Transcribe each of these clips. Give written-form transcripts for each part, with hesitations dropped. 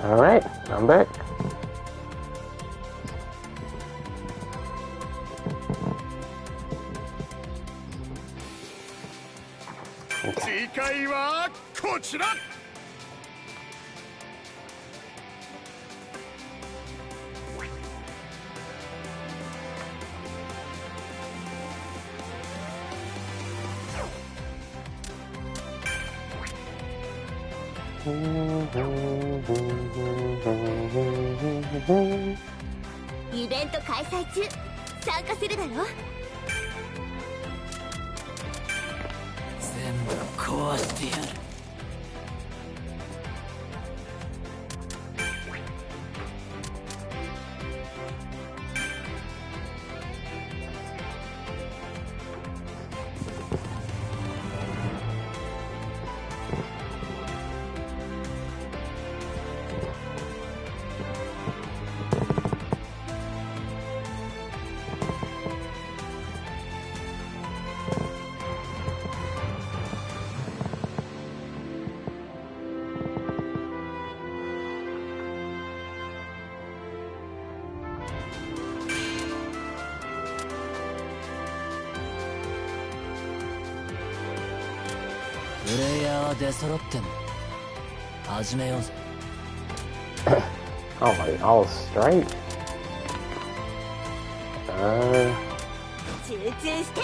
Alright, I'm back. DECAY はこちら。イベント開催中、参加するだろ。全部壊してやる。プレイヤーは出揃っても始めようぜ。Oh my, all straight. 集中して。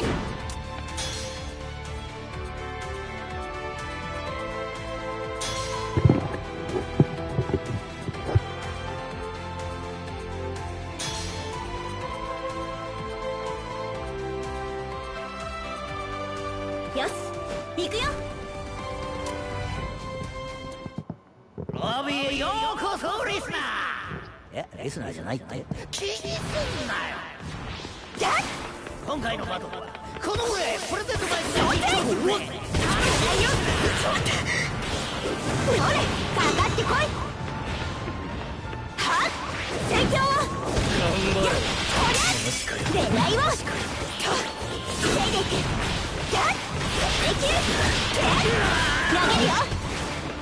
よし、行くよ。ロビーへようこそリスナー。リスナーじゃないって。気にすんなよ。今回のバトルはこの上プレゼントバイスの一応ね。ほれ、かかってこい。はっ、最強。こりゃ、狙いを防いでいく。できる。投げるよ。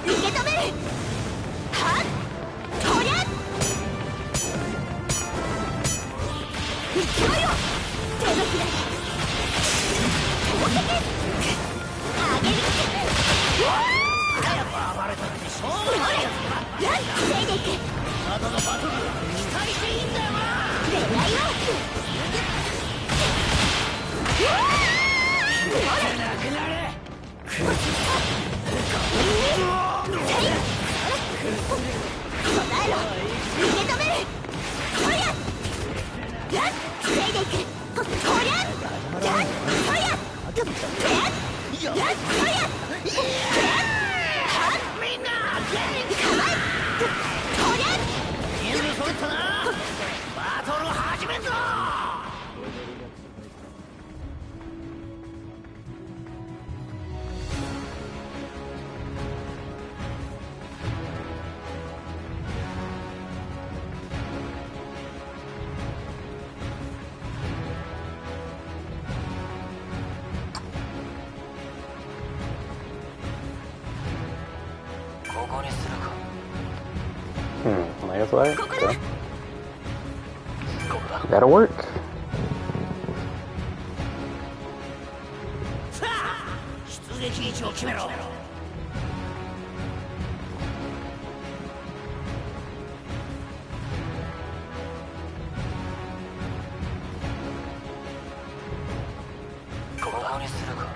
受け止める。はっ、こりゃ勢いを手のひらで投擲。上げる。早く暴れたってしょうがないやつだ。防いでいく。あとのバトル期待していいんだよな。狙いをなくなれ。答えろ。受け止める。こりゃ防いでいく。こりゃこりゃこりゃみんな構えこりゃ人数揃ったな。バトル始めんぞ。ここにするか。I guess that. ここだ。 That'll work. さあ、出撃位置を決めろ。ここにするか。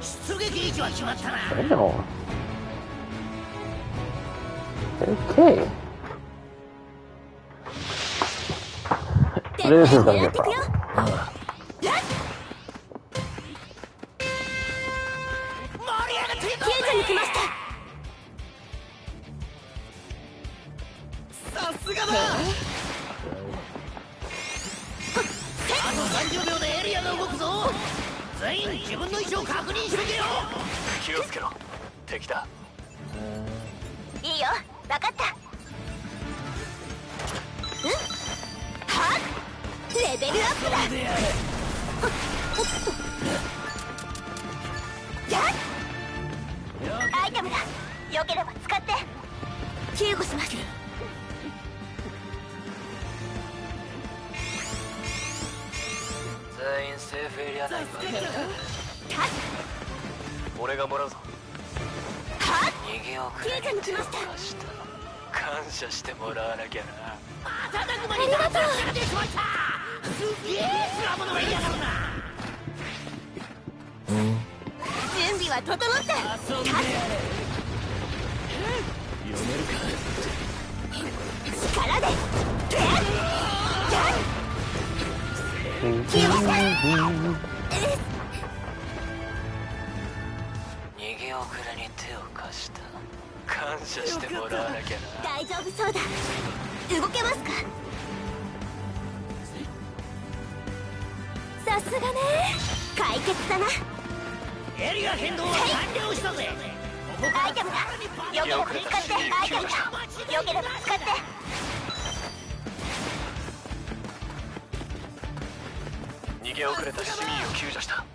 出撃位置は決まったな。 Damn. Okay. This is gonna be a problem. 救助に来ました。さすがだ。あと30秒でエリアが動くぞ。全員自分の位置を確認しとけよ。気をつけろ。敵だ。いいよ、分かった。はっ、レベルアップだ。アイテムだ。よければ使って。救護します。セーフエリア内は俺がもらうぞ。逃げ遅れに手を貸した。感謝してもらわなきゃな。ありがとう。すげえつわものがいやがるな。準備は整った。遊んでやれ。読めるか。力で消えました。逃げ遅れに手を貸した。感謝してもらわなきゃな。大丈夫そうだ。動けますか。さすがね。解決だな。エリア変動は完了したぜ。アイテムだ。よければ使って。アイテムだ。よければ使って。逃げ遅れた市民を救助した。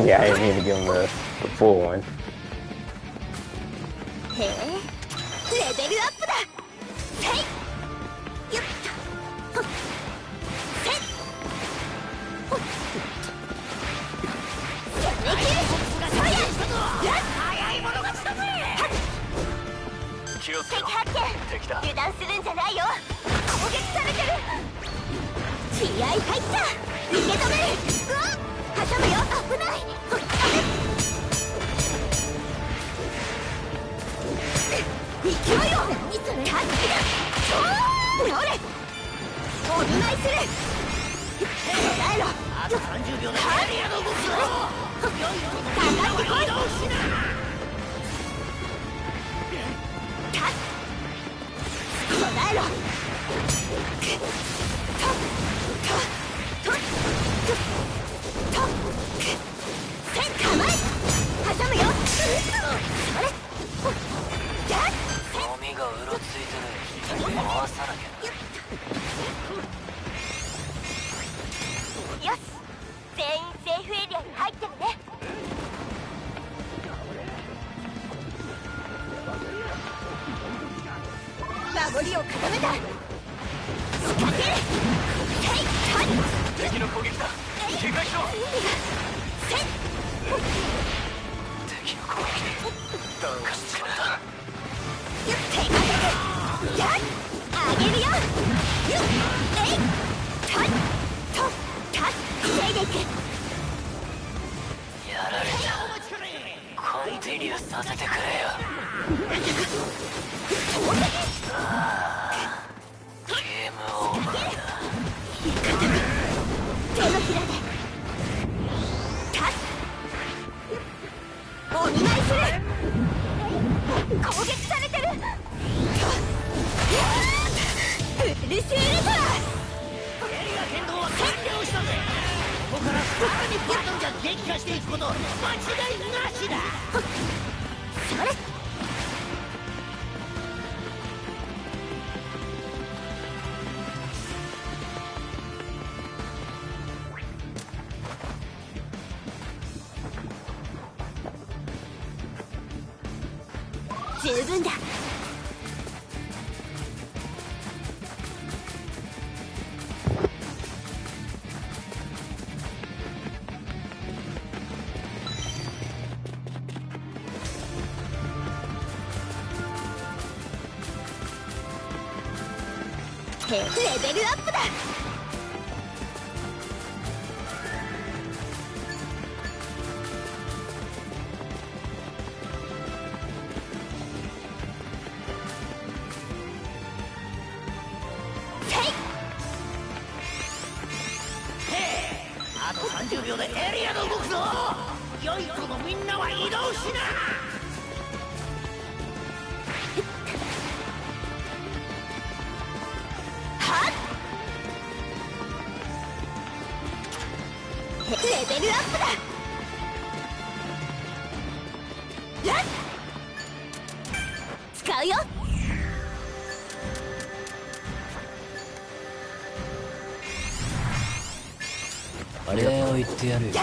Yeah, I didn't mean to give him the full one. へえ、レベルアップだ。せいよっとほっせいほっ攻撃そややっ早い者勝ちだぜ。気をつけろ。敵発見。敵だ。油断するんじゃないよ。攻撃されてる。気合入った。受け止める。うわっ挟むよ。危ない。ほっ勢いをタッチだ。そう乗れ。お見舞いする。答えろ。あと30秒でエリアが動くぞ。かかってこい。タッ答えろ。構え挟むよ。それゴミがうろついてる。回さなきゃ。よし、全員セーフエリアに入ってるね。守りを固めた。仕掛ける。敵の攻撃だ。警戒しろ。敵の攻撃ダウンしちまった。あげるよ。よっえいタッとタッ防いでいく。やられた。コンティニューさせてくれよ。ゲームオーバーだ。手のひらでタッお見舞いする。攻撃されてる。ブルシーレトラ。エリア変動は完了したぜ。ここからさらにプラトンじゃ激化していくこと間違いなしだ。それ十分だ。レベルアップだ。あと30秒でエリアが動くぞ。良い子のみんなは移動しな。レベルアップだ。やっ使うよ。あれを言ってやるよ。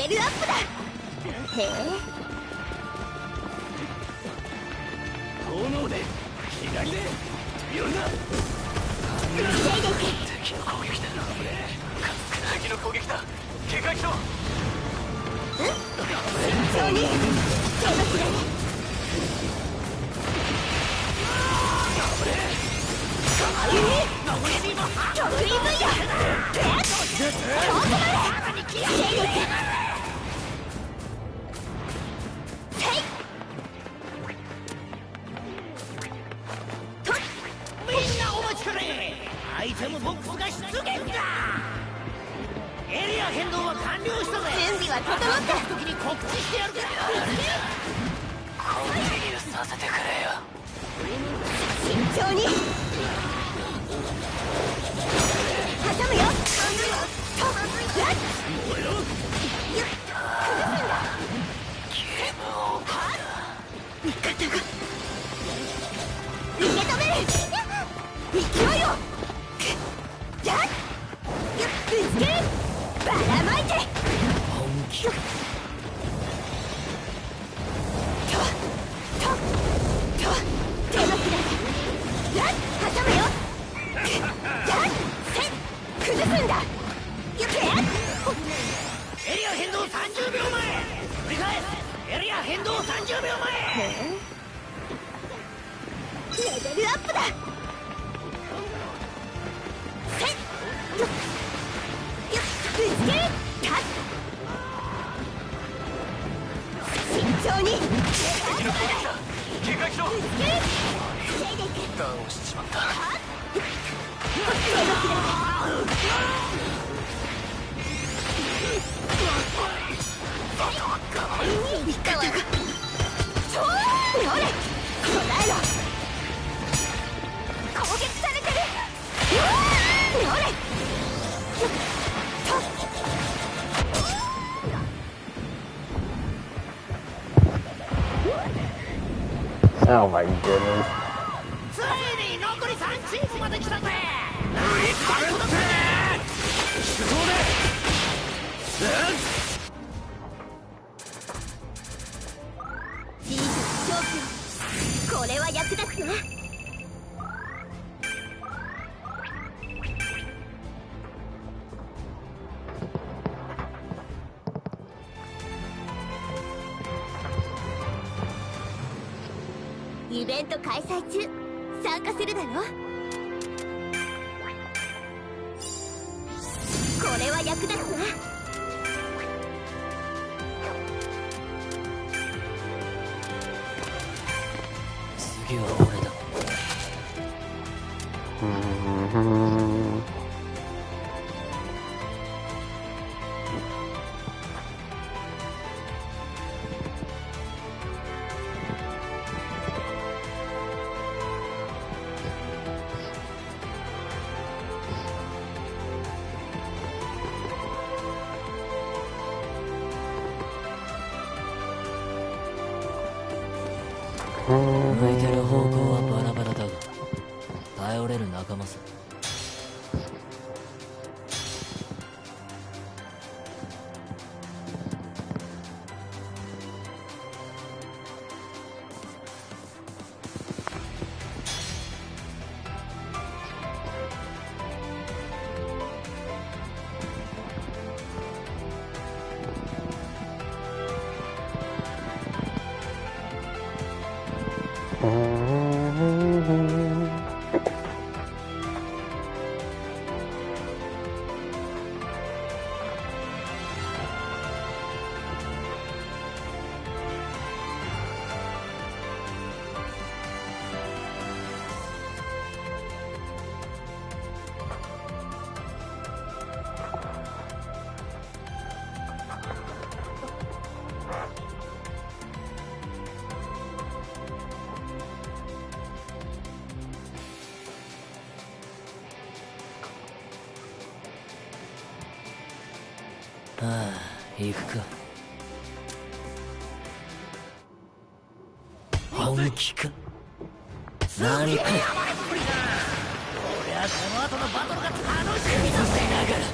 レルアップだ。へえ。炎で左で寄るな。防いでいけ。敵の攻撃だ。敵の攻撃だ。警戒しろ。慎重に。手のひらで。得意分野。超止まれ。防いでいけ。みんなお待ちかね。アイテムボックスが出現だ。エリア変動は完了したぜ。準備は整った。時に告知してやるから。コンティニューさせてくれよ。慎重に。挟むよ。ゲームオーバーだ。味方が受け止める。勢いをじゃっぶつける。ばらまいて。本気と手のひらで挟むよ。じゃっ崩すんだ。エリア変動30秒前。繰り返す。エリア変動30秒前。レベルアップだ。ぶつける。慎重に。敵の攻撃だ。警戒しろ。ぶつける。防いでいけ。ダウンしちまった。手のひら味方が超ほれ備えろ。攻撃されてる。ほれOh my goodness. ついに残り3チームまで来たぜ。何食べんだぜ。手動で。チーズの勝負。これは役立つな。イベント開催中。参加するだろ。これは役立つな。次は俺だ。向いてる方向はバラバラだが頼れる仲間さ。ああ、行くか。本気か。何か。俺はこの後のバトルが楽しみだぜ。だから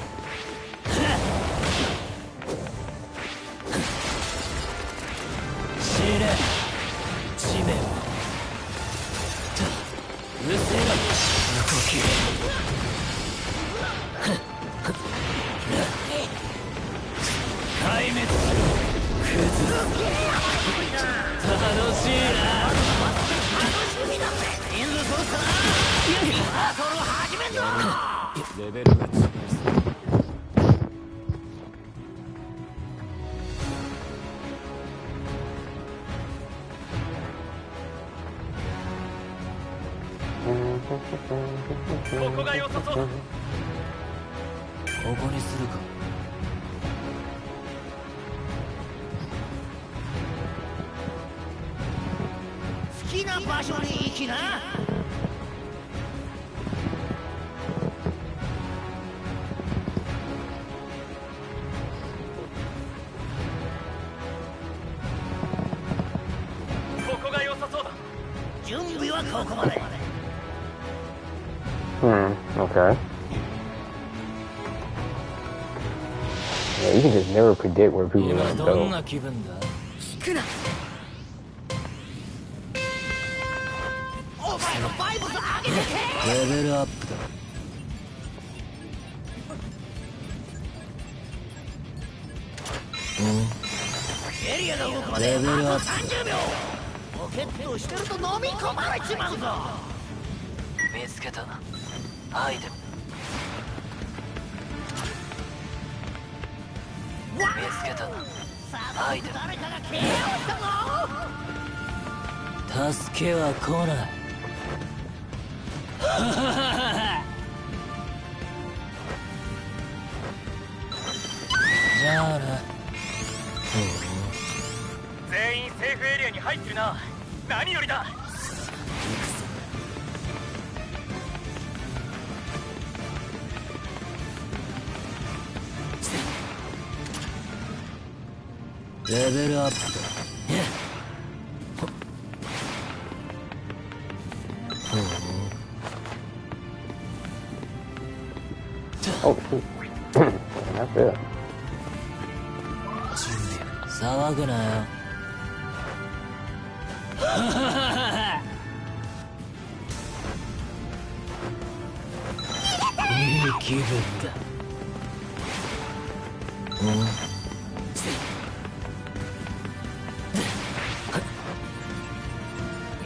レベルが違うさ。ここが良さそうだ。ここにするか。好きな場所に行きな。ここが良さそうだ。準備はここまで。Okay. Yeah, you can just never predict where people are 今 gonna どん go. な気分だ。聞くな。お前のバイブス上げてけ。レベルアップだ。エリアが動くまであと30秒。ポケットしてると飲み込まれちまうぞ。見つけた。アイテム。見つけた。アイテム。誰かが KO したぞ。助けは来ない。じゃあな。全員セーフエリアに入ってるな。何よりだ。レベルアップだ。Oh, shoot. That's it. 騒ぐなよ。いい気分だ。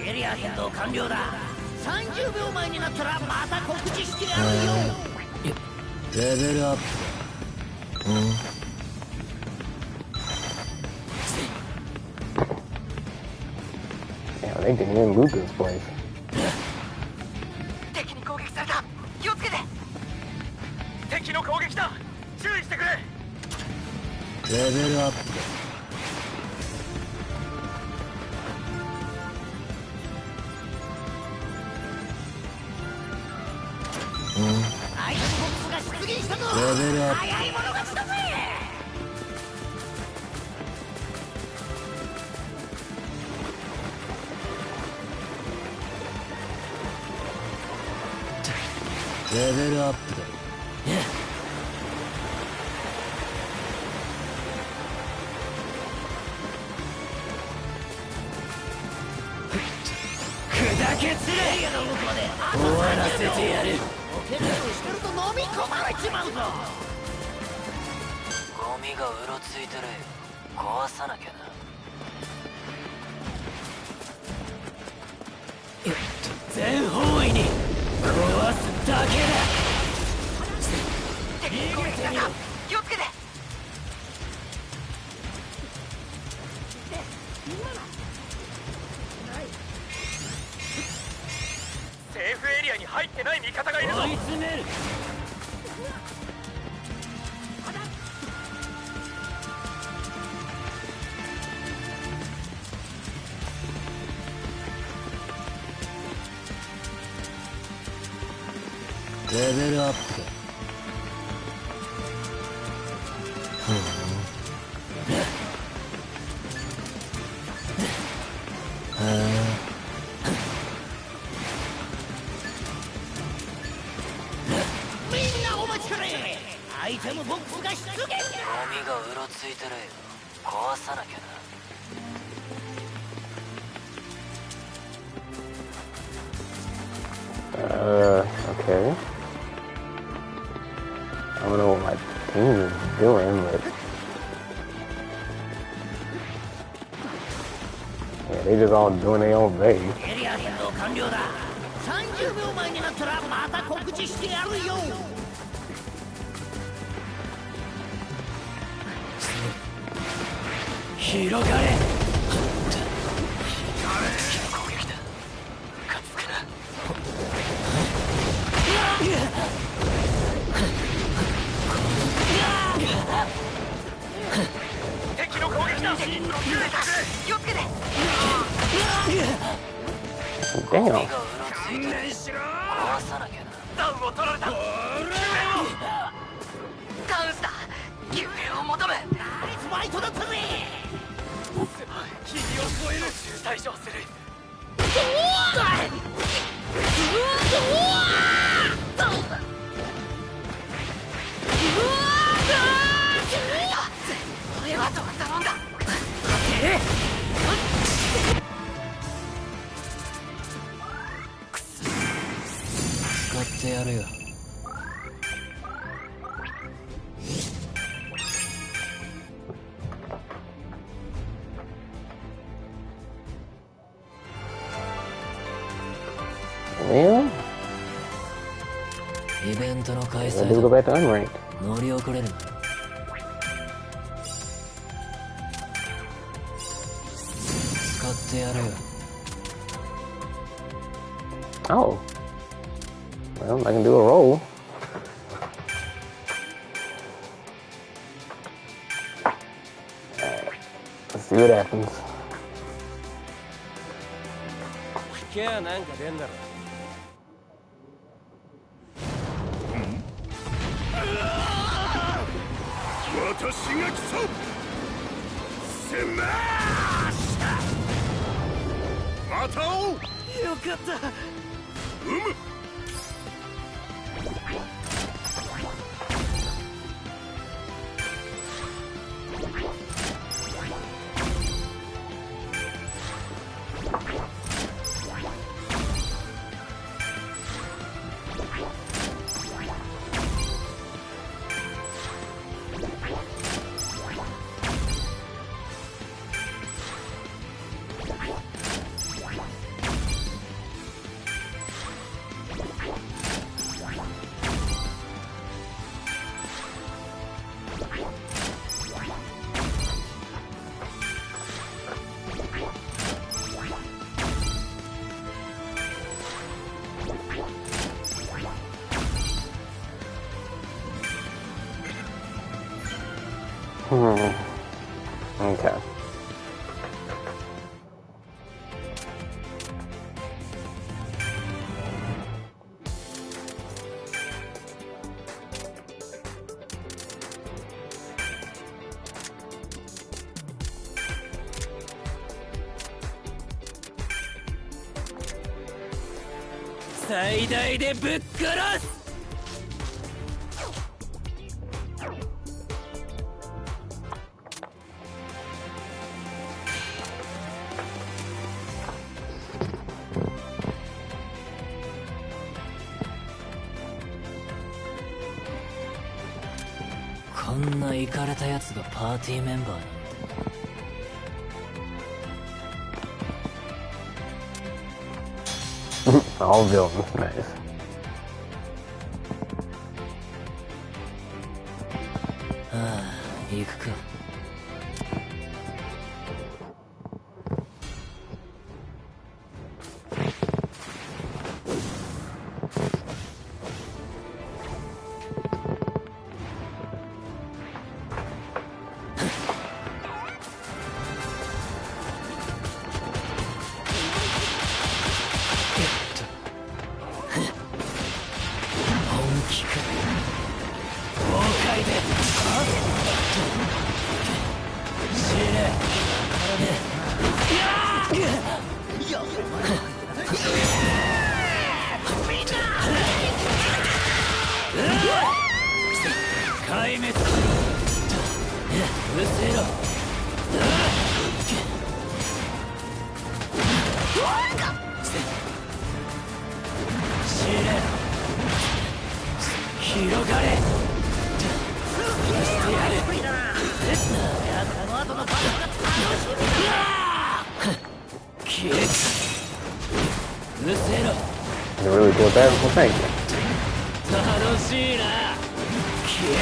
エリア変動完了だ。30秒前になったらまた告知してやるよ。レベルアップだ。Damn, they didn't even loot this place. 敵に攻撃された。気をつけて。敵の攻撃だ。注意してくれ。レベルアップだ。アイテムボックスが出現したぞ。レベルアップ。早い者勝ちだぜ。レベルアップだ。砕けつれ。エリアが動くまで終わらせてやる。ポケットしてると飲み込まれちまうぞ。ゴミがうろついてる。壊さなきゃな。全方位に壊すだけだ。敵に攻撃された。気をつけて。セーフエリアに入ってない味方がいるぞ。追い詰める。レベルアップだ。みんなお待ちかね。アイテムボックスが出現。ゴミがうろついてる。壊さなきゃな。Okay. I don't know what my team is doing, but yeah, they just all doing their own thing. エリア変動完了だ。30秒前になったらまた告知してやるよ。広がれ。攻撃だ。ムカつくな。敵の攻撃だ。気をつけて。Damn. 壊さなきゃな。ダウンを取られた。救援を。ダウンした。救援を求め。ナイスファイトだったぜ。君を超える。対処する。あとは頼んだ。使ってやるよ。Well, イベントの開 maybe 催 we'll go だ。 back to unranked. 乗り遅れるな。使ってやるよ。Oh. Well, I can do a roll. Alright. Let's see what happens. 聞けやなんか出んだろ。私が来そう。せまーしたまた会おう。よかった。うむ。Okay.「最大でぶっ殺す」。こんなイカれたやつがパーティーメンバーなんて。All villains, nice. ああ、行くか。壊滅。うせろ。死ね。広がれ。してやる。この後のバトルが楽しみだ。消えた。うせろ。 It's a really cool battle. Well, thank you. 楽しいな。消えた。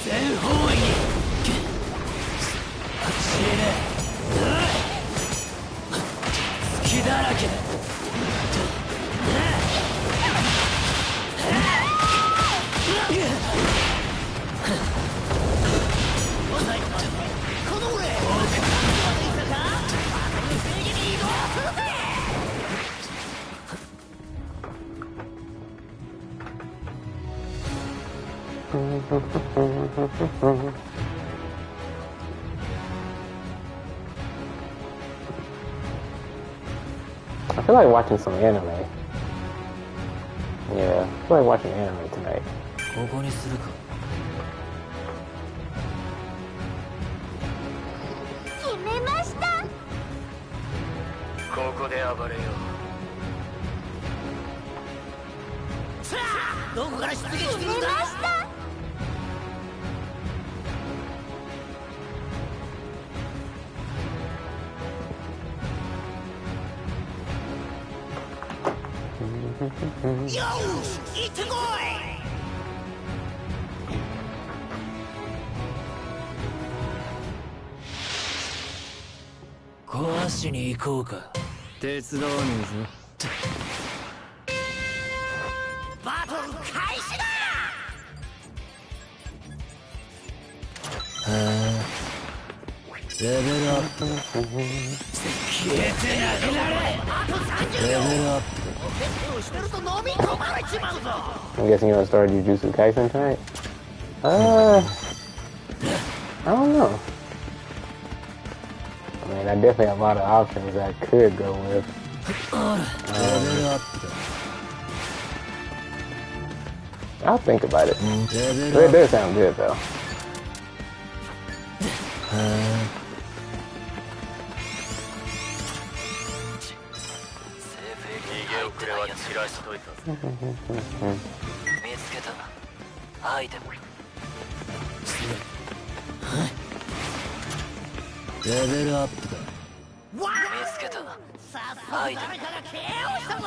全方位に。隙だらけだ。この俺I feel like watching some anime. Yeah, I feel like watching anime tonight. ここにするか。決めました。ここで暴れよう。さあ、どこから出撃す決めまるんだ。した。よし、行ってこい。壊しに行こうか。手伝わねえぞ。バトル開始だ。レベルアップ。消えてなくなれ。あと30秒。レベルアップ。手をしてると飲み込まれちまうぞ。 I'm guessing you want to start Jujutsu Kaisen tonight? I don't know. I mean, I definitely have a lot of options I could go with. I'll think about it. But it does sound good, though. 逃げ遅れは散らしといたぜ。見つけたアイテム。レベルアップだ。見つけたアイテム。誰かが KO したぞ。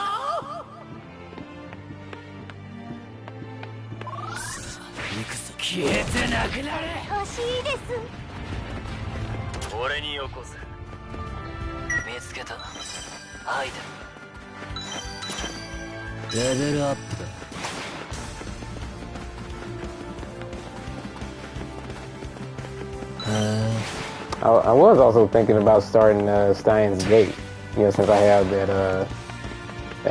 行くぞ。消えてなくなれ。欲しいです。俺によこせ。見つけたアイテム。レベルアップだ。I was also thinking about starting Steins Gate, you know, since I have that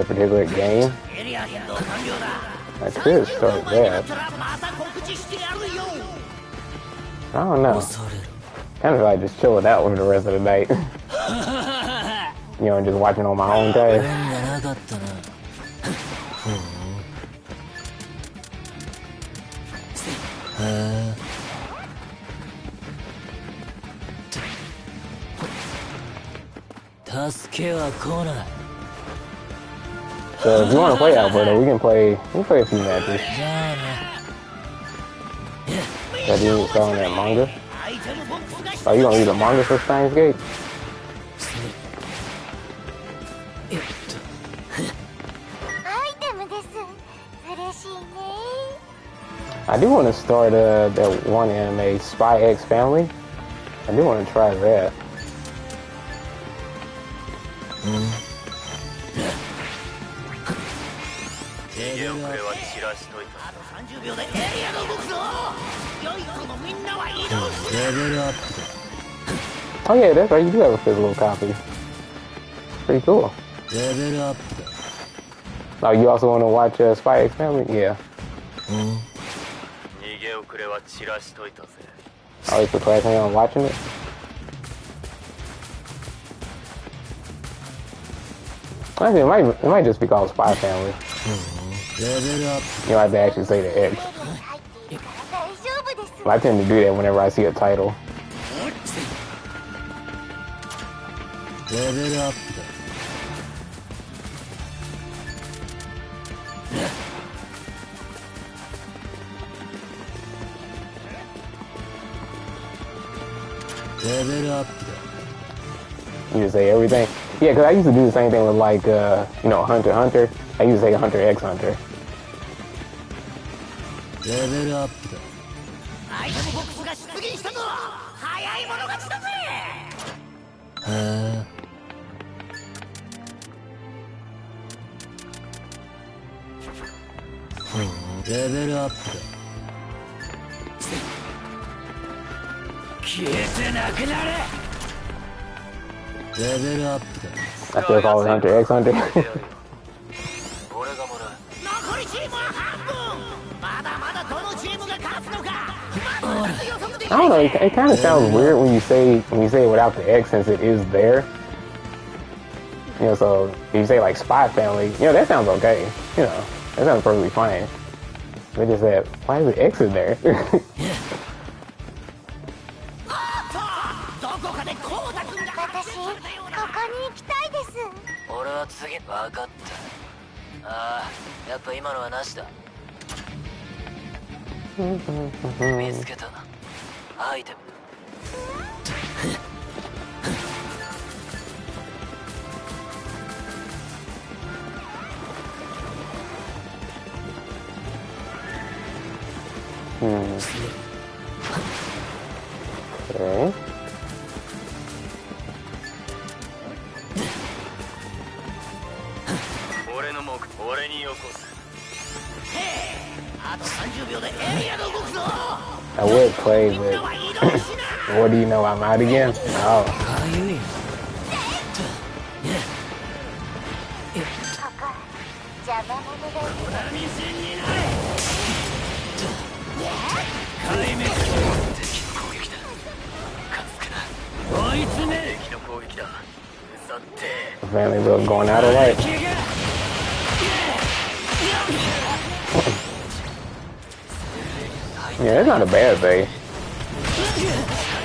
particular game. エリア変動完了だ。 I could start that. また告知してやるよ。 I don't know. Kind of like just chill it out for the rest of the night. You know, just watching on my own time. なかったな。助けは来ない。 So if you want to play Alberto, we can play a few matches. じゃあね。 That you selling that manga? Oh, you gonna read the manga for Steins Gate? アイテムです。嬉しいね。 I do want to start that one anime, Spy X Family. I do want to try that. 逃げ遅れは散らしといた。あと30秒でエリアが動くぞ。良い子のみんなは移動する。レベルアップだ。 Oh yeah, that's right. You do have a physical copy. Pretty cool. レベルアップだ。 Oh, you also want to watch Spy X Family? Yeah. 逃げ遅れは散らしといたぜ。 Oh, it's the class on watching it? Actually, it might just be called Spy Family. レベルアップ。 You might actually say the X. 入っているから大丈夫です。 I tend to do that whenever I see a title. レベルアップだ。 レベルアップだ。 You just say everything. Yeah, because I used to do the same thing with like, you know, Hunter x Hunter. I used to say Hunter x Hunter. レベルアップだ。アイテムボックスが出現したぞ。早早い者勝ちだぜ。へえ。レベルアップだ。消えてなくなれ。レベルアップだ。 I still call it Hunter X Hunter. 俺がもらう。残りチームは半分。まだまだどのチームが勝つのか。まだ予測でき I ない don't know. ぜ。 It kind of sounds weird when you say it without the X, since it is there. You know, so if you say like Spy Family, you know, that sounds okay. You know, that sounds perfectly fine. They just said, why is the X in there? どこかでこうだ君が発見されたような。ここに行きたいです。俺は次分かった。ああ、やっぱ今のはなしだ。見つけた。アイテム。Okay. 俺によこす。あと30秒でエリアが動くぞ。 I would play, but what do you know? I'm out again? Oh. かゆい。ここ邪魔者がいる。波線になれ。壊滅。敵の攻撃だ。かつくな。追い詰める。敵の攻撃だ。さて。 Family real going out of light. Yeah, it's not a bad thing.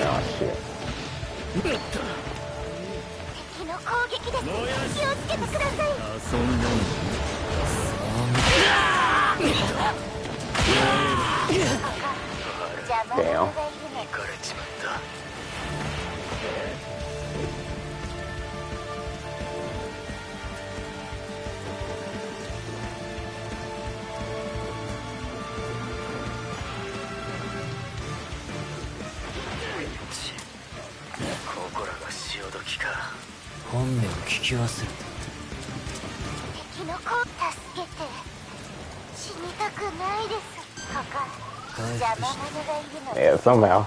Oh shit. 敵の攻撃です。気をつけてください。遊んだん邪魔者がいるの。行かれちまった。ここらが潮時か。本名を聞き忘れた。敵の子を助けて。死にたくないです。ここ邪魔者がいるの。 Yeah, somehow.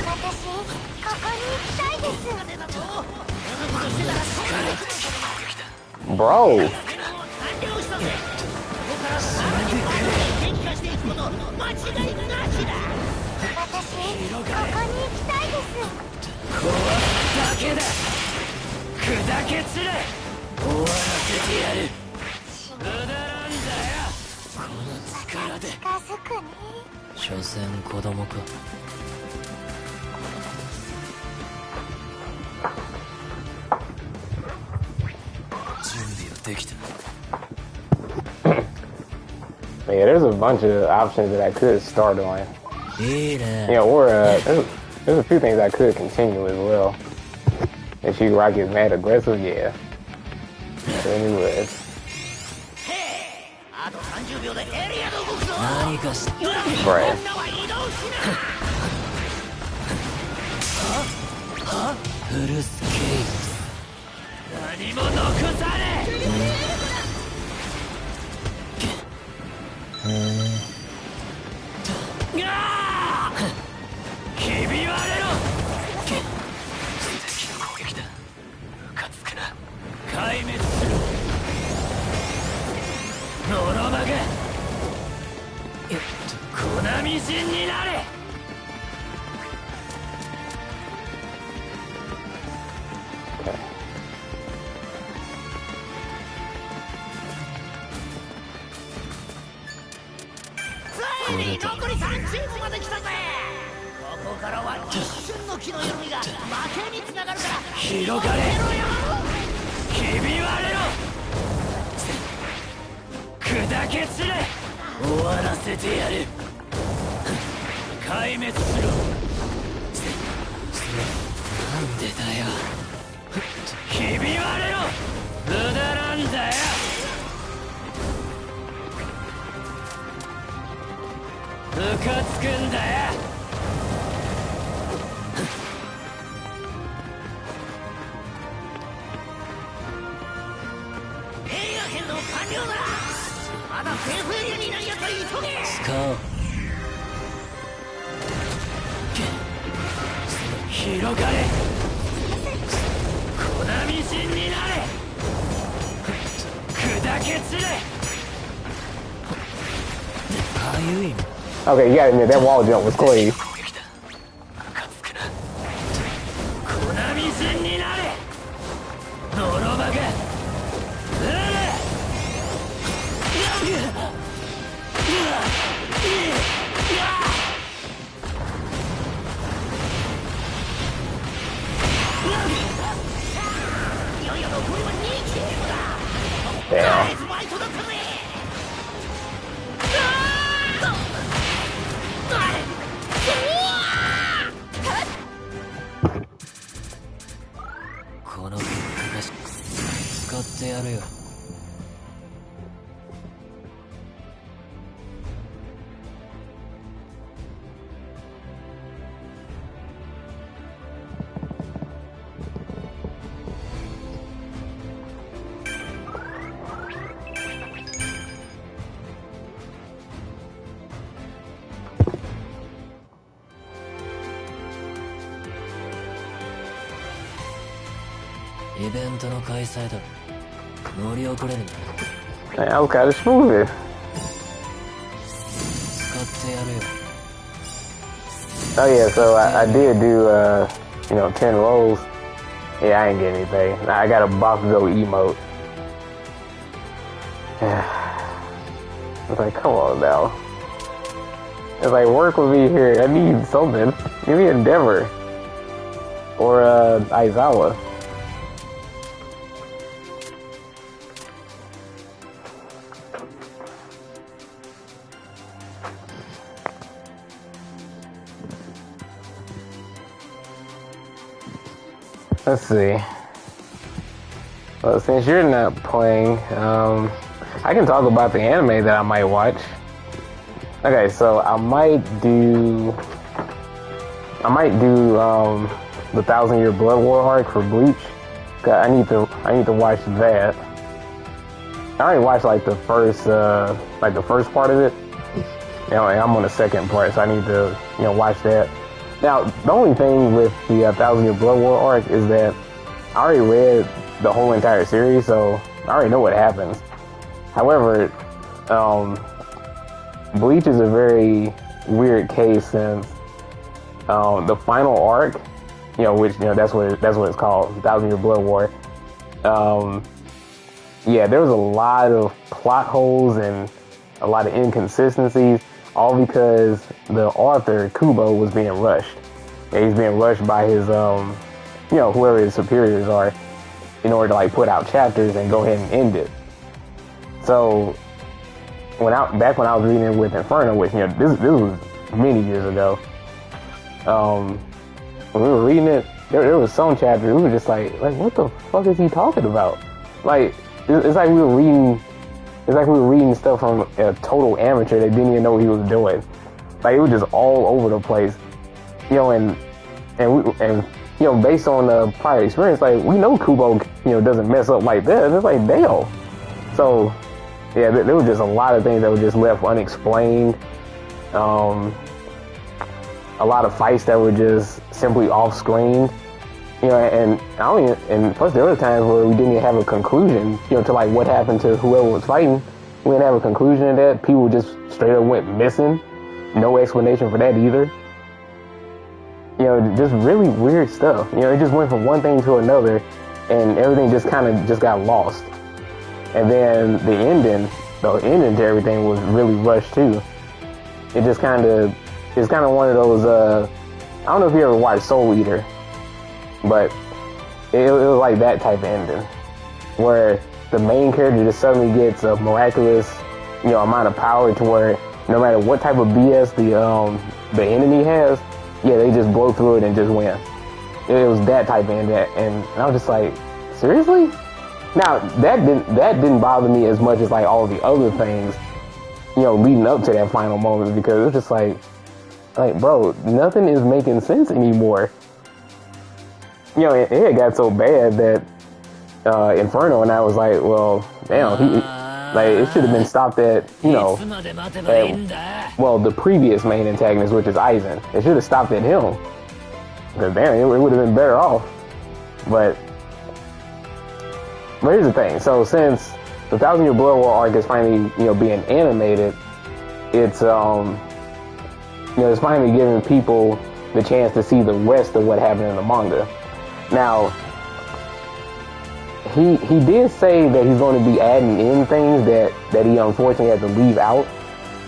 私ここに行きたいです。 Bro. 完了したぜ。ここからさらに激化していくこと間違いなしだ。私ここに行きたいです。だけだ。砕け散れ。終わらせてやる。無駄なんだよ。この力で。近づくね。所詮子供か。準備はできた。Yeah, there's a bunch of options that I could start on. いいね。 Yeah, or there's a few things I could continue as well. If she rock is mad aggressive, yeah. Certainly would. あと30秒でエリアが動くぞ。何かし。みん Right. なは移動しフルスケな。何も残され。ひび割れろ。敵の攻撃だ。ムカつくな。壊滅する。ノロマが粉みじんになれ。ついに残り3チームまで来たぜ。ここからは一瞬の気の緩みが負けにつながるから広がれ。ひび割れろ。砕け散れ。終わらせてやる。壊滅する。なんでだよ。ひび割れろ。無駄なんだよ。ムカつくんだよ。使おう。広がれ。粉みじんになれ。砕け散れ。ああいう意味。 Okay, you gotta admit that wall jump was crazy. 粉みじんになれ。泥バカ。Damn. このビッグラッシュ使ってやるよ。イベントの開催だ。乗り遅れるんだ。 Man, I was kind of smooth. 使ってやるよ。 Oh yeah, so I did do you know, 10 rolls. Yeah, I ain't get anything. I got a Bakugo emote. It's like, come on now. It's like, work with me here. I need something. Give me Endeavor or Aizawa. Let's see. Well, since you're not playing, I can talk about the anime that I might watch. Okay, so I might do the 1,000 Year Blood War arc for Bleach. I need to watch that. I already watched like the first part of it. You know, and I'm on the second part, so I need to watch that. Now, the only thing with the 1,000 Year Blood War arc is that I already read the whole entire series, so I already know what happens. However, Bleach is a very weird case since the final arc, which that's what it's called, 1,000 Year Blood War. Yeah, there was a lot of plot holes and a lot of inconsistencies, all because the author, Kubo, was being rushed. And he's being rushed by his, whoever his superiors are, in order to like put out chapters and go ahead and end it. So, back when I was reading it with Inferno, which this was many years ago. When we were reading it, there was some chapters we were just like what the fuck is he talking about? Like it's like we were reading stuff from a total amateur that didn't even know what he was doing. Like it was just all over the place, and based on the prior experience, like we know Kubo, doesn't mess up like that. And it's like damn. So yeah, there was just a lot of things that were just left unexplained. A lot of fights that were just simply off screen. And plus there were times where we didn't even have a conclusion, to like what happened to whoever was fighting. We didn't have a conclusion to that. People just straight up went missing. No explanation for that either. Just really weird stuff. It just went from one thing to another, and everything just kind of got lost. And then the ending to everything was really rushed too. It's kind of one of those. I don't know if you ever watched Soul Eater. But it was like that type of ending, where the main character just suddenly gets a miraculous, amount of power to where no matter what type of BS the enemy has, yeah, they just blow through it and just win. It was that type of ending, and I was just like, seriously? Now that didn't bother me as much as like all the other things, leading up to that final moment, because it was just like bro, nothing is making sense anymore. It got so bad that Inferno and I was like, well, damn, Like, it should have been stopped at, you know, well, the previous main antagonist, which is Aizen. It should have stopped at him. Because, damn, it would have been better off. But here's the thing. So, since the 1,000 Year Blood War arc is finally, you know, being animated, it's, you know, it's finally giving people the chance to see the rest of what happened in the manga. Now, he did say that he's going to be adding in things that he unfortunately had to leave out,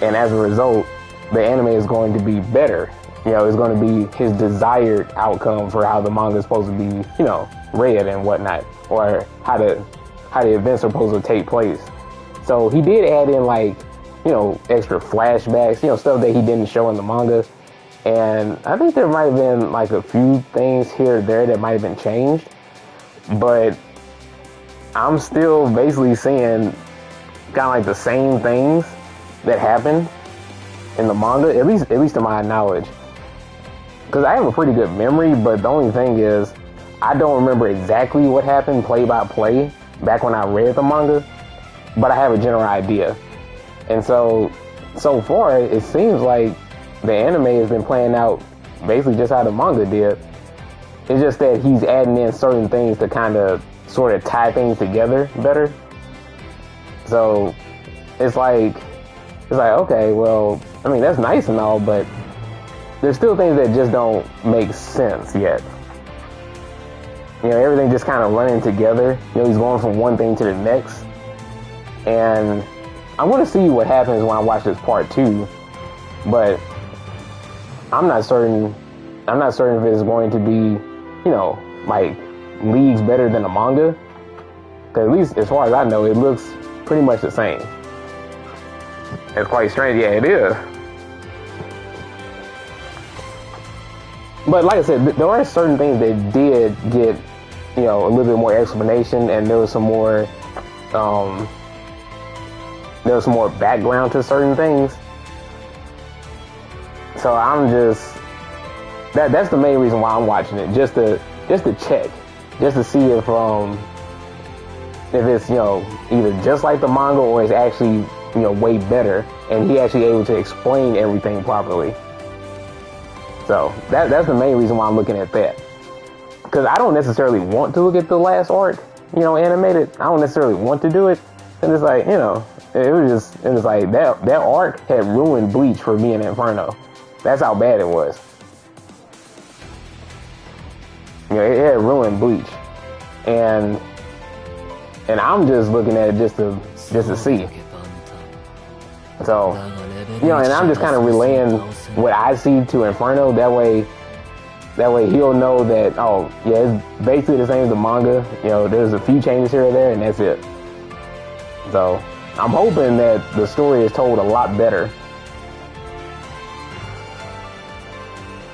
and as a result, the anime is going to be better. You know, it's going to be his desired outcome for how the manga is supposed to be, you know, read and whatnot, or how the events are supposed to take place. So he did add in, like, you know, extra flashbacks, you know, stuff that he didn't show in the manga. And I think there might have been like a few things here or there that might have been changed, but I'm still basically seeing kind of like the same things that happened in the manga, at least to my knowledge. Because I have a pretty good memory, but the only thing is I don't remember exactly what happened play by play back when I read the manga, but I have a general idea. And so far it seems like the anime has been playing out basically just how the manga did. It's just that he's adding in certain things to kind of sort of tie things together better. So it's like, okay, well, I mean, that's nice and all, but there's still things that just don't make sense yet. You know, everything just kind of running together. You know, he's going from one thing to the next. And I want to see what happens when I watch this part 2, but I'm not certain if it's going to be, you know, like leagues better than the manga. Because at least as far as I know, it looks pretty much the same. It's quite strange. Yeah, it is. But like I said, there are certain things that did get, you know, a little bit more explanation, and there was some more background to certain things. So I'm just, that's the main reason why I'm watching it, just to check, just to see if it's, you know, either just like the manga or it's actually, you know, way better, and he actually able to explain everything properly. So that's the main reason why I'm looking at that. Because I don't necessarily want to look at the last arc, you know, animated. I don't necessarily want to do it. And it's like, you know, it was like that arc had ruined Bleach for me and Inferno. That's how bad it was. You know, it had ruined Bleach. And I'm just looking at it just to see. So, you know, and I'm just kind of relaying what I see to Inferno. That way he'll know that, oh, yeah, it's basically the same as the manga. You know, there's a few changes here or there, and that's it. So, I'm hoping that the story is told a lot better.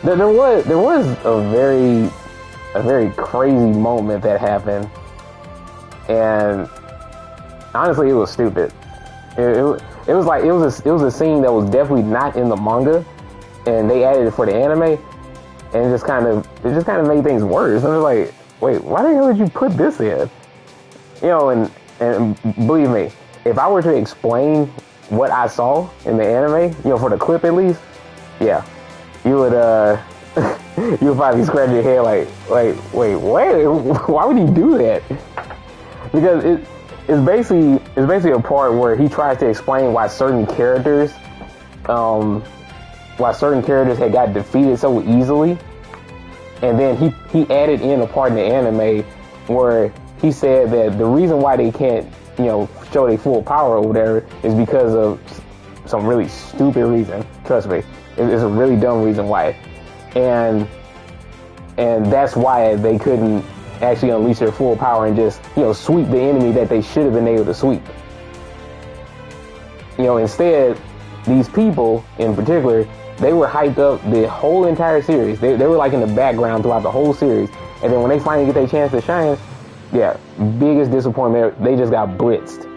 There was a very crazy moment that happened, and honestly, it was stupid. It was a scene that was definitely not in the manga, and they added it for the anime, and it just kind of made things worse. And I was like, wait, why the hell did you put this in? You know, and believe me, if I were to explain what I saw in the anime, you know, for the clip at least, yeah, you would you would probably scratch your head like, wait, why would he do that? Because it's basically a part where he tries to explain why certain characters had got defeated so easily, and then he added in a part in the anime where he said that the reason why they can't, you know, show their full power or whatever is because of some really stupid reason. Trust me, it's a really dumb reason why, and that's why they couldn't actually unleash their full power and just, you know, sweep the enemy that they should have been able to sweep. You know, instead, these people in particular, they were hyped up the whole entire series. They were like in the background throughout the whole series, and then when they finally get their chance to shine, yeah, biggest disappointment, they just got blitzed.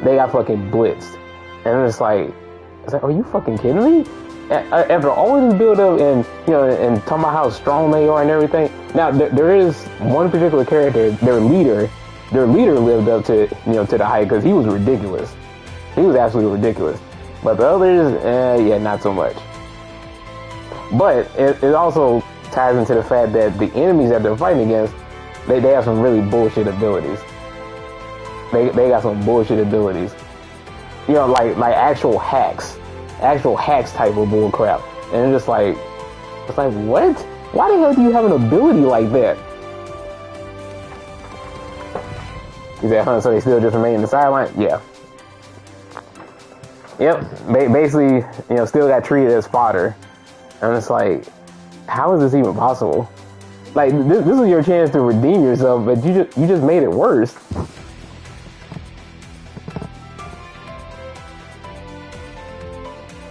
They got fucking blitzed. And it's like, are you fucking kidding me? After all of this build up and, you know, and talking about how strong they are and everything. Now, there is one particular character, their leader, their leader lived up to, to the hype because he was ridiculous. He was absolutely ridiculous. But the others, yeah, not so much. But it also ties into the fact that the enemies that they're fighting against, they have some really bullshit abilities. They got some bullshit abilities. Like actual hacks type of bull crap. And it's like, what? Why the hell do you have an ability like that? Is that, huh? So they still just remain in the sideline? Yeah. Yep. Basically, still got treated as fodder. And it's like, how is this even possible? Like, this is your chance to redeem yourself, but you just made it worse.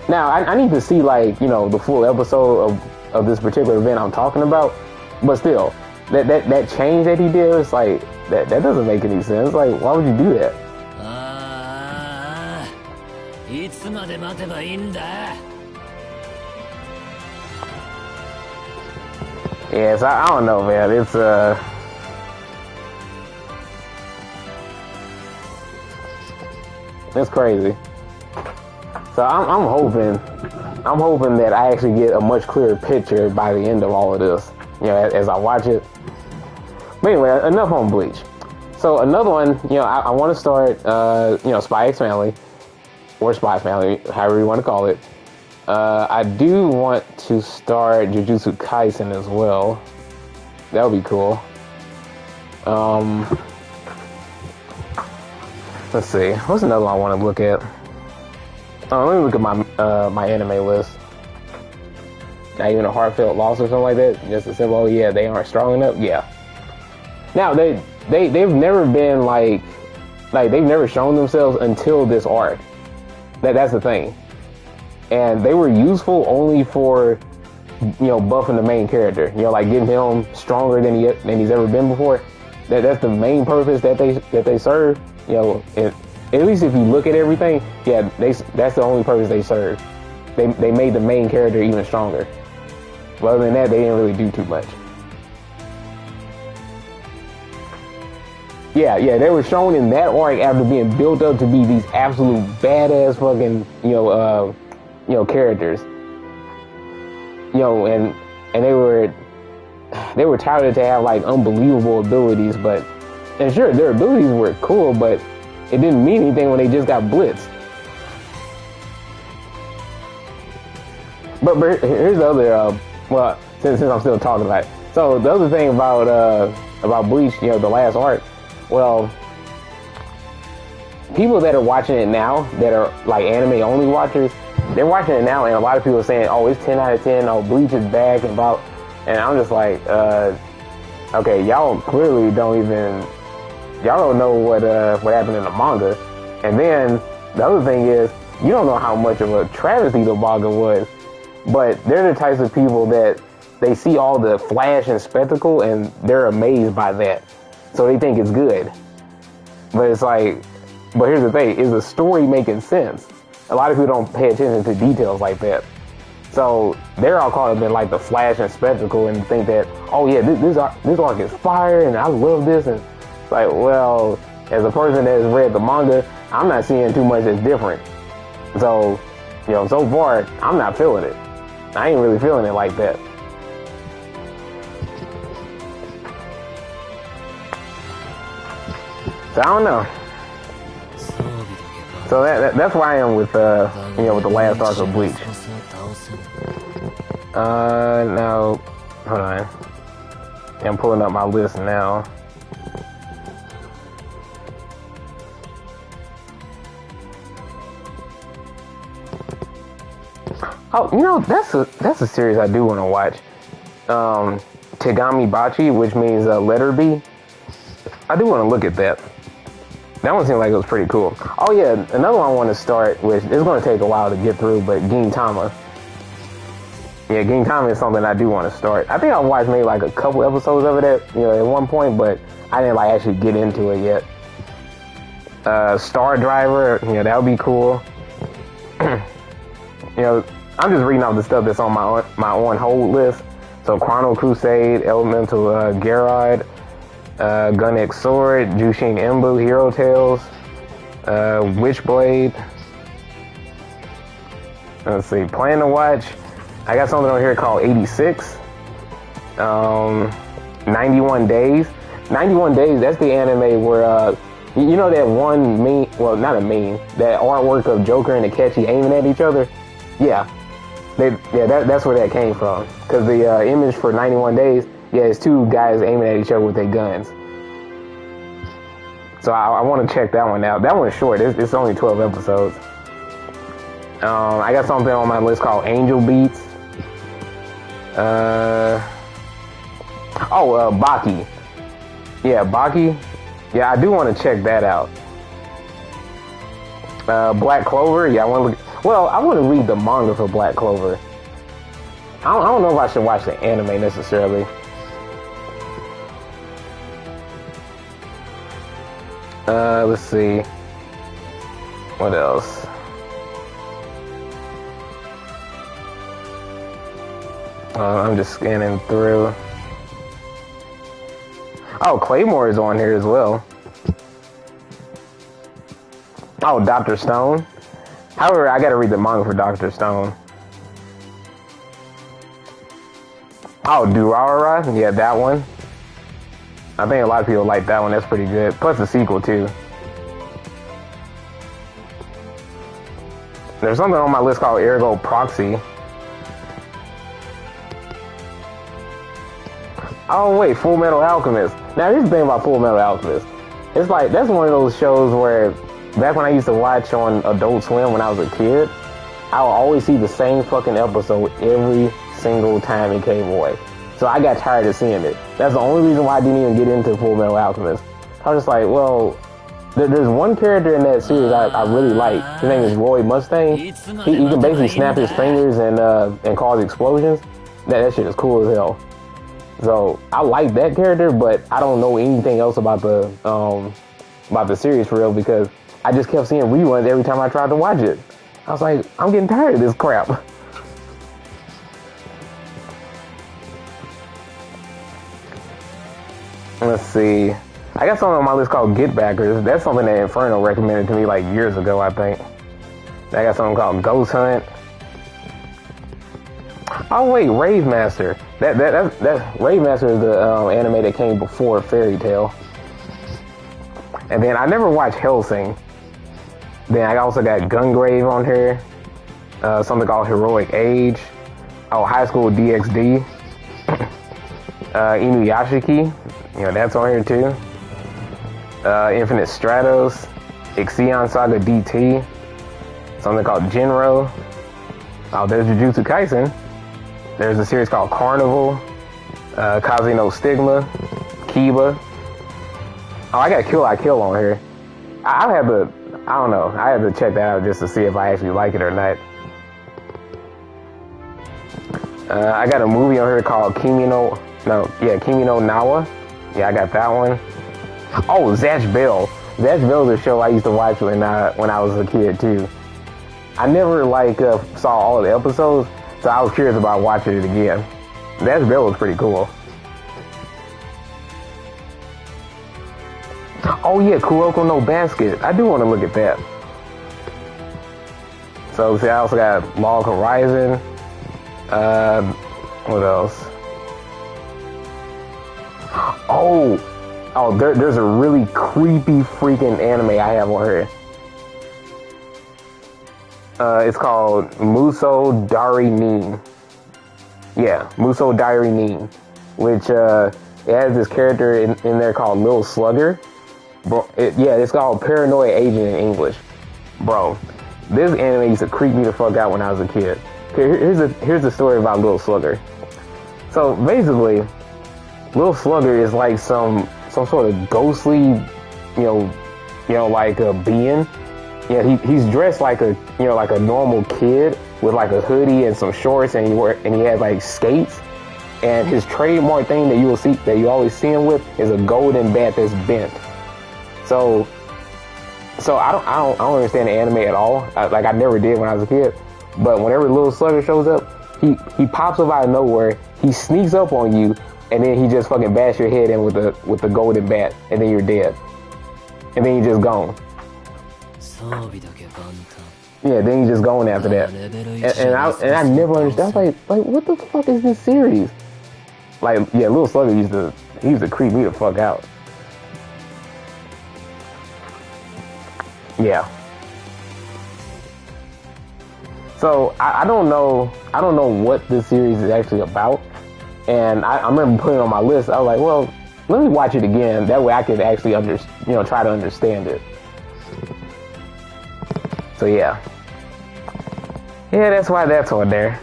Now, I need to see, like, the full episode of this particular event I'm talking about. But still, that change that he did, it's like, that doesn't make any sense. Like, why would you do that? Yes, I don't know, man. It's crazy. So I'm hoping that I actually get a much clearer picture by the end of all of this, as I watch it. But anyway, enough on Bleach. So another one, I want to start, Spy X Family, or Spy Family, however you want to call it. I do want to start Jujutsu Kaisen as well. That would be cool. Let's see. What's another one I want to look at? Let me look at my anime list. Not even a heartfelt loss or something like that. Just a simple, oh yeah, they aren't strong enough. Yeah. Now they've never been like they've never shown themselves until this arc. That's the thing. And they were useful only for, buffing the main character. Like getting him stronger than he's ever been before. That's the main purpose that they serve. At least if you look at everything, yeah, that's the only purpose they serve. They made the main character even stronger. But other than that, they didn't really do too much. Yeah, they were shown in that arc after being built up to be these absolute badass fucking, characters. And they were touted to have like unbelievable abilities, and sure, their abilities were cool, but it didn't mean anything when they just got blitzed. But here's the other, since I'm still talking about it. So the other thing about Bleach, the last arc, well, people that are watching it now, that are like anime only watchers, they're watching it now, and a lot of people are saying, oh, it's 10 out of 10, oh, Bleach is back, and I'm just like, okay, y'all clearly don't know what happened in the manga. And then the other thing is, you don't know how much of a travesty the manga was, but they're the types of people that they see all the flash and spectacle and they're amazed by that. So they think it's good. But it's like, but here's the thing, is the story making sense? A lot of people don't pay attention to details like that. So they're all caught up in like the flash and spectacle and think that, oh yeah, this arc is fire and I love this. And it's like, well, as a person that has read the manga, I'm not seeing too much that's different. So, so far, I'm not feeling it. I ain't really feeling it like that. So I don't know. So that's where I am with with the last arc of Bleach. Now, hold on. I'm pulling up my list now. Oh, that's a series I do want to watch. Tegami Bachi, which means letter B. I do want to look at that. That one seemed like it was pretty cool. Oh yeah, another one I want to start, which is going to take a while to get through, but Gintama. Yeah, Gintama is something I do want to start. I think I watched maybe like a couple episodes of it at one point, but I didn't like actually get into it yet. Star Driver, that would be cool. I'm just reading off the stuff that's on my on hold list. So Chrono Crusade, Elemental Garrod, Gun X Sword, Jushin Imbu, Hero Tales, Witchblade. Let's see, Plan to Watch. I got something on here called 86. 91 Days. 91 Days, that's the anime where, you know that one meme, well, not a meme, that artwork of Joker and Akechi aiming at each other? Yeah. That's where that came from. Because the image for 91 Days, yeah, it's two guys aiming at each other with their guns. So I want to check that one out. That one's short. It's only 12 episodes. I got something on my list called Angel Beats. Baki. Yeah, Baki. Yeah, I do want to check that out. Black Clover. Yeah, I want to read the manga for Black Clover. I don't know if I should watch the anime necessarily. Let's see. What else? I'm just scanning through. Oh, Claymore is on here as well. Oh, Dr. Stone. However, I gotta read the manga for Dr. Stone. Oh, Durarara. Yeah, that one. I think a lot of people like that one. That's pretty good. Plus the sequel, too. There's something on my list called Ergo Proxy. Oh, wait, Full Metal Alchemist. Now, here's the thing about Full Metal Alchemist. It's like, that's one of those shows where, back when I used to watch on Adult Swim when I was a kid, I would always see the same fucking episode every single time it came away. So I got tired of seeing it. That's the only reason why I didn't even get into Full Metal Alchemist. I was just like, well, there's one character in that series I really like. His name is Roy Mustang. He can basically snap his fingers and cause explosions. That shit is cool as hell. So I like that character, but I don't know anything else about the series for real because I just kept seeing reruns every time I tried to watch it. I was like, I'm getting tired of this crap. Let's see. I got something on my list called Get Backers. That's something that Inferno recommended to me like years ago, I think. I got something called Ghost Hunt. Oh wait, Rave Master. That Rave Master is the anime that came before Fairy Tail. And then I never watched Hellsing. Then I also got Gungrave on here. Something called Heroic Age. Oh, High School DxD. Inuyashiki. You know, that's on here too. Infinite Stratos. Ixion Saga DT. Something called Jinro. Oh, there's Jujutsu Kaisen. There's a series called Carnival. Kaze no Stigma. Kiba. Oh, I got Kill I Kill on here. I don't know. I have to check that out just to see if I actually like it or not. I got a movie on here called Kimi no Nawa. Yeah, I got that one. Oh, Zatch Bell. Zatch Bell is a show I used to watch when I was a kid too. I never saw all of the episodes, so I was curious about watching it again. Zatch Bell was pretty cool. Oh yeah, Kuroko no Basket. I do want to look at that. So see, I also got Log Horizon. What else? Oh, there's a really creepy freaking anime I have on here. It's called Muso Dari Nin. Yeah, Muso Dari Nin, which it has this character in there called Lil Slugger. Bro, it's called Paranoid Agent in English. Bro, this anime used to creep me the fuck out when I was a kid. Here's the story about Lil Slugger. So basically, Lil Slugger is like some sort of ghostly, like a being. Yeah, he's dressed like a normal kid with like a hoodie and some shorts, and he has like skates. And his trademark thing that you always see him with is a golden bat that's bent. So I don't understand the anime at all. I never did when I was a kid. But whenever Lil Slugger shows up, he pops up out of nowhere. He sneaks up on you, and then he just fucking bash your head in with the golden bat, and then you're dead, and then you're just gone. Yeah, then you just gone after that. And I never understood. I was like what the fuck is this series? Like, yeah, Little Slugger used to creep me the fuck out. Yeah. So I don't know what this series is actually about. And I remember putting it on my list. I was like, well, let me watch it again. That way I can actually try to understand it. So yeah. Yeah, that's why that's on there.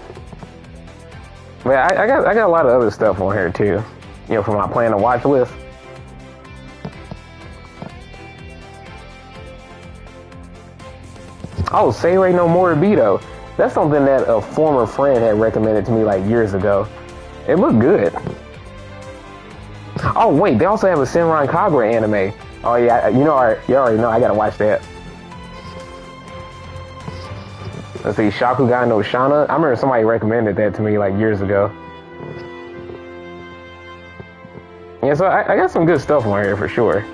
But I got a lot of other stuff on here too. For my plan to watch list. Oh, Say Ray No Morbido. That's something that a former friend had recommended to me like years ago. It looked good. Oh wait, they also have a Senran Kagura anime. Oh yeah, you already know I gotta watch that. Let's see, Shakugan no Shana. I remember somebody recommended that to me like years ago. Yeah, so I got some good stuff on here for sure.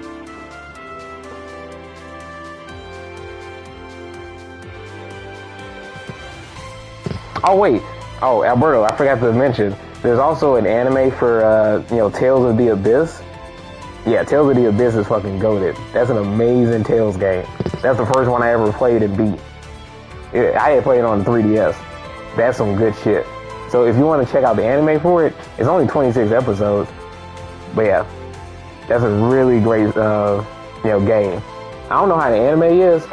Oh wait, Alberto, I forgot to mention. There's also an anime for Tales of the Abyss. Yeah, Tales of the Abyss is fucking goated. That's an amazing Tales game. That's the first one I ever played and beat. I had played it on the 3DS. That's some good shit. So if you want to check out the anime for it, it's only 26 episodes. But yeah, that's a really great game. I don't know how the anime is,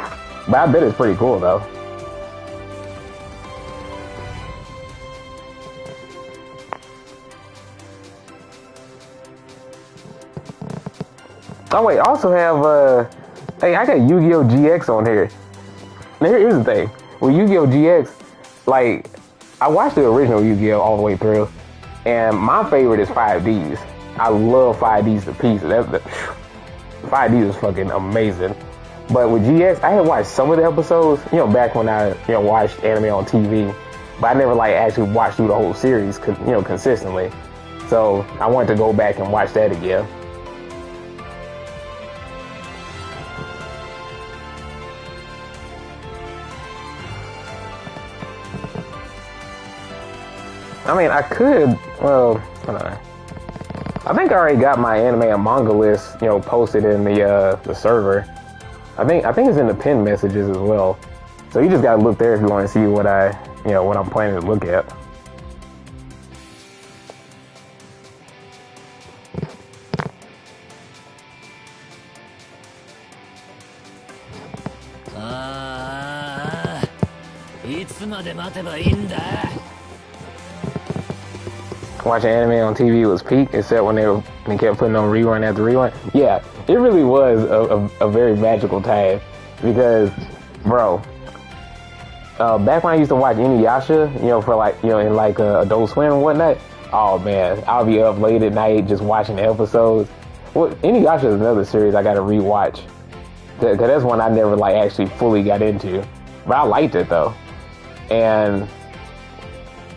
but I bet it's pretty cool though. Oh wait, I also have hey, I got Yu-Gi-Oh! GX on here. Now here's the thing. With Yu-Gi-Oh! GX, like, I watched the original Yu-Gi-Oh! All the way through, and my favorite is 5Ds. I love 5Ds to pieces. 5Ds is fucking amazing. But with GX, I had watched some of the episodes, back when I, watched anime on TV, but I never, like, actually watched through the whole series, consistently. So I wanted to go back and watch that again. I mean, I could, well, hold on. I think I already got my anime and manga list, posted in the server. I think it's in the pinned messages as well. So you just gotta look there if you want to see what what I'm planning to look at. Watching anime on TV was peak, except when they kept putting on rerun after rerun. Yeah, it really was a very magical time because, bro, back when I used to watch Inuyasha, for like, in like Adult Swim and whatnot. Oh man, I'll be up late at night just watching the episodes. Well, Inuyasha is another series I gotta rewatch because that's one I never like actually fully got into, but I liked it though, and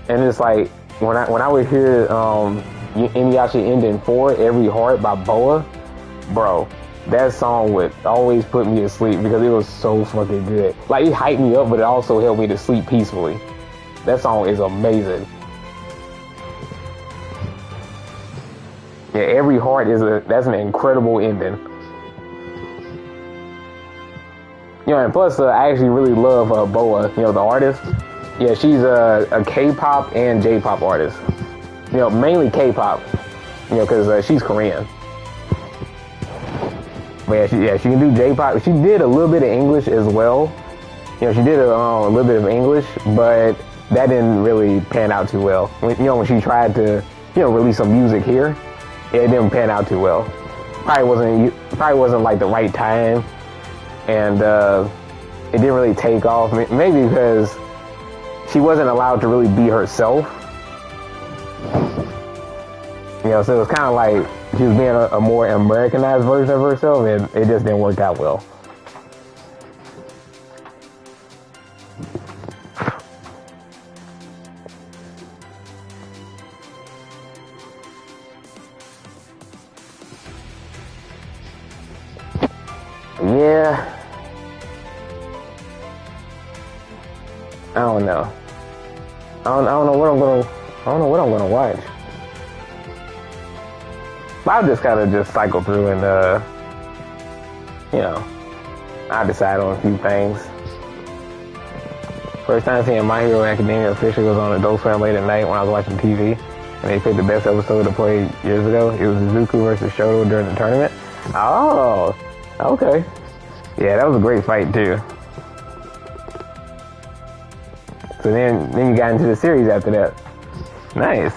it's like. When I would hear Inuyasha Ending 4, Every Heart by Boa, bro, that song would always put me to sleep because it was so fucking good. Like, it hyped me up, but it also helped me to sleep peacefully. That song is amazing. Yeah, Every Heart that's an incredible ending. And plus, I actually really love Boa, the artist. Yeah, she's a K-pop and J-pop artist. Mainly K-pop, because she's Korean. But yeah, she can do J-pop. She did a little bit of English as well. She did a little bit of English, but that didn't really pan out too well. When she tried to, release some music here, it didn't pan out too well. Probably wasn't like the right time, and it didn't really take off. Maybe because she wasn't allowed to really be herself. So it was kind of like she was being a more Americanized version of herself, and it just didn't work out well. Yeah. I don't know. I don't know what I'm gonna watch. I'll just kind of just cycle through and you know, I'll decide on a few things. First time seeing My Hero Academia officially was on Adult Swim late at night when I was watching TV, and they picked the best episode to play years ago. It was Izuku versus Shoto during the tournament. Oh, okay. Yeah, that was a great fight too. So then you got into the series after that. Nice.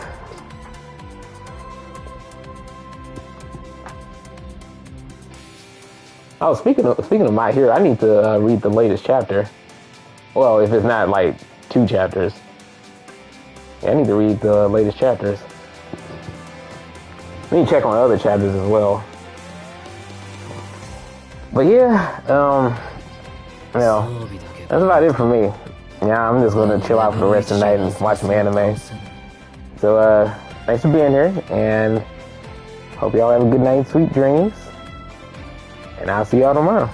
Oh, speaking of My Hero, I need to read the latest chapter. Well, if it's not like 2 chapters. Yeah, I need to read the latest chapters. I need to check on other chapters as well. But yeah, well, that's about it for me. Yeah, I'm just gonna chill out for the rest of the night and watch some anime. So, thanks for being here, and hope y'all have a good night, sweet dreams. And I'll see y'all tomorrow.